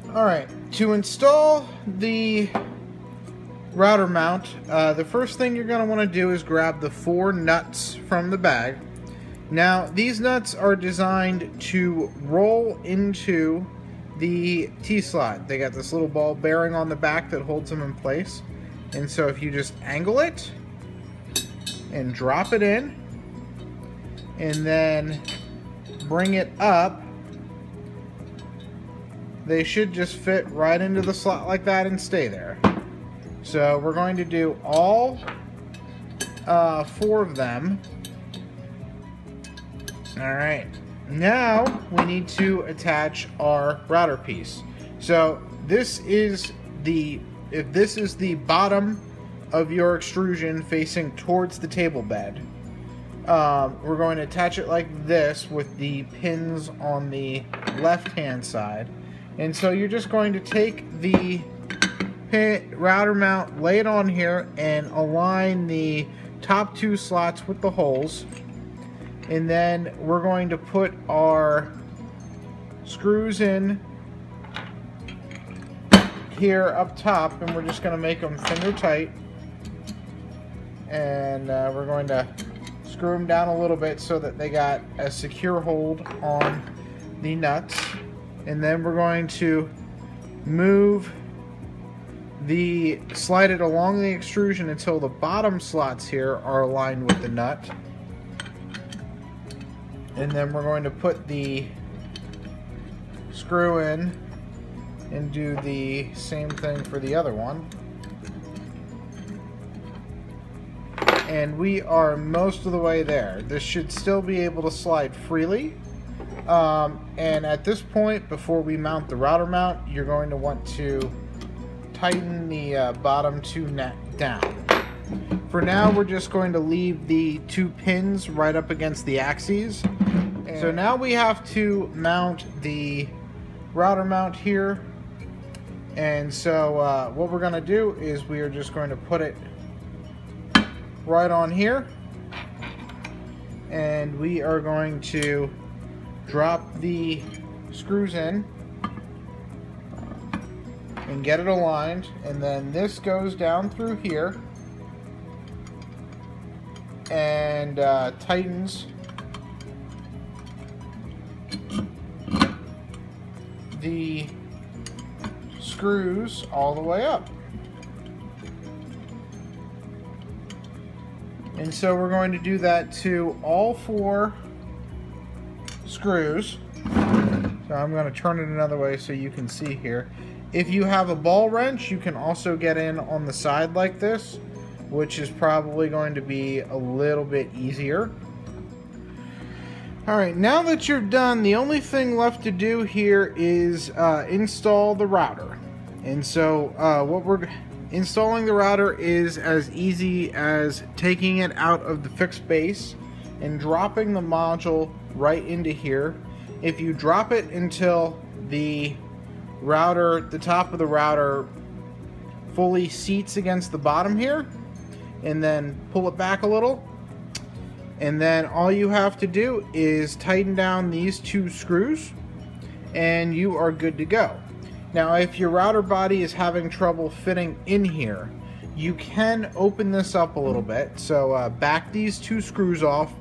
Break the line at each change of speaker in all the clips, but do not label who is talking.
Alright, to install the router mount, the first thing you're going to want to do is grab the 4 nuts from the bag. Now, these nuts are designed to roll into the T-slot. They got this little ball bearing on the back that holds them in place. And so if you just angle it and drop it in, and then bring it up, they should just fit right into the slot like that and stay there. So we're going to do all 4 of them. Alright, now we need to attach our router piece. So this is if this is the bottom of your extrusion facing towards the table bed, we're going to attach it like this with the pins on the left hand side. And so you're just going to take the router mount, lay it on here, and align the top 2 slots with the holes. And then we're going to put our screws in here up top, and we're just going to make them finger tight. And we're going to screw them down a little bit so that they got a secure hold on the nuts. And then we're going to slide it along the extrusion until the bottom slots here are aligned with the nut. And then we're going to put the screw in and do the same thing for the other one. And we are most of the way there. This should still be able to slide freely. And at this point, before we mount the router mount, you're going to want to tighten the bottom 2 down. For now, we're just going to leave the 2 pins right up against the axes. So now we have to mount the router mount here. And so what we're going to do is we are just going to put it right on here. And we are going to drop the screws in and get it aligned. And then this goes down through here and tightens the screws all the way up. And so we're going to do that to all 4 screws. So I'm going to turn it another way so you can see here. If you have a ball wrench, you can also get in on the side like this, which is probably going to be a little bit easier. Alright, now that you're done, the only thing left to do here is install the router. And so installing the router is as easy as taking it out of the fixed base and dropping the module right into here. If you drop it until the top of the router fully seats against the bottom here, and then pull it back a little, and then all you have to do is tighten down these 2 screws and you are good to go. Now, if your router body is having trouble fitting in here, you can open this up a little bit. So back these 2 screws off,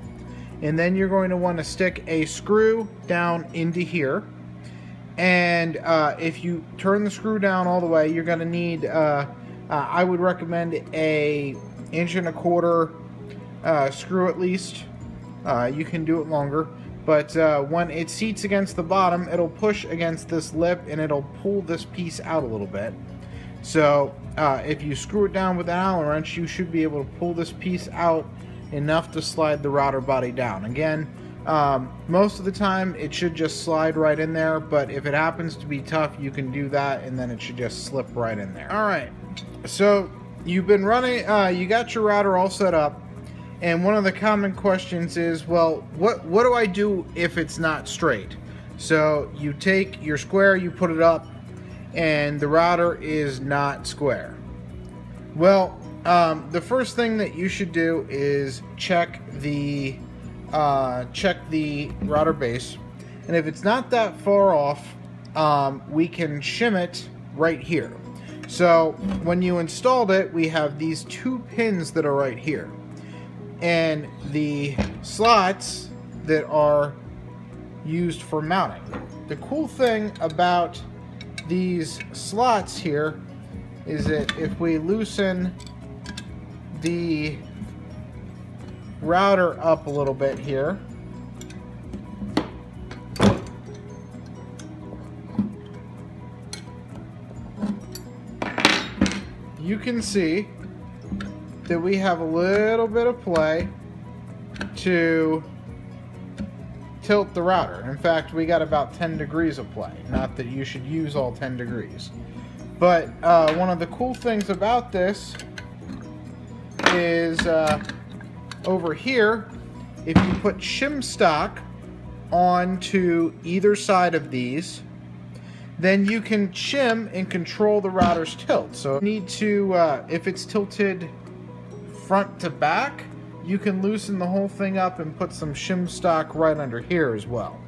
and then you're going to want to stick a screw down into here. And if you turn the screw down all the way, you're going to need, I would recommend a 1.25 inch screw at least. You can do it longer. But when it seats against the bottom, it'll push against this lip and it'll pull this piece out a little bit. So if you screw it down with an Allen wrench, you should be able to pull this piece out enough to slide the router body down. Again, most of the time it should just slide right in there, but if it happens to be tough, you can do that and then it should just slip right in there. Alright, so you've been running, you got your router all set up. And one of the common questions is, well, what do I do if it's not straight? So you take your square, you put it up, and the router is not square. Well, the first thing that you should do is check the router base. And if it's not that far off, we can shim it right here. So when you installed it, we have these 2 pins that are right here, and the slots that are used for mounting. The cool thing about these slots here is that if we loosen the router up a little bit here, you can see that we have a little bit of play to tilt the router. In fact, we got about 10 degrees of play. Not that you should use all 10 degrees. But one of the cool things about this is over here, if you put shim stock onto either side of these, then you can shim and control the router's tilt. So you need to, if it's tilted front to back, you can loosen the whole thing up and put some shim stock right under here as well.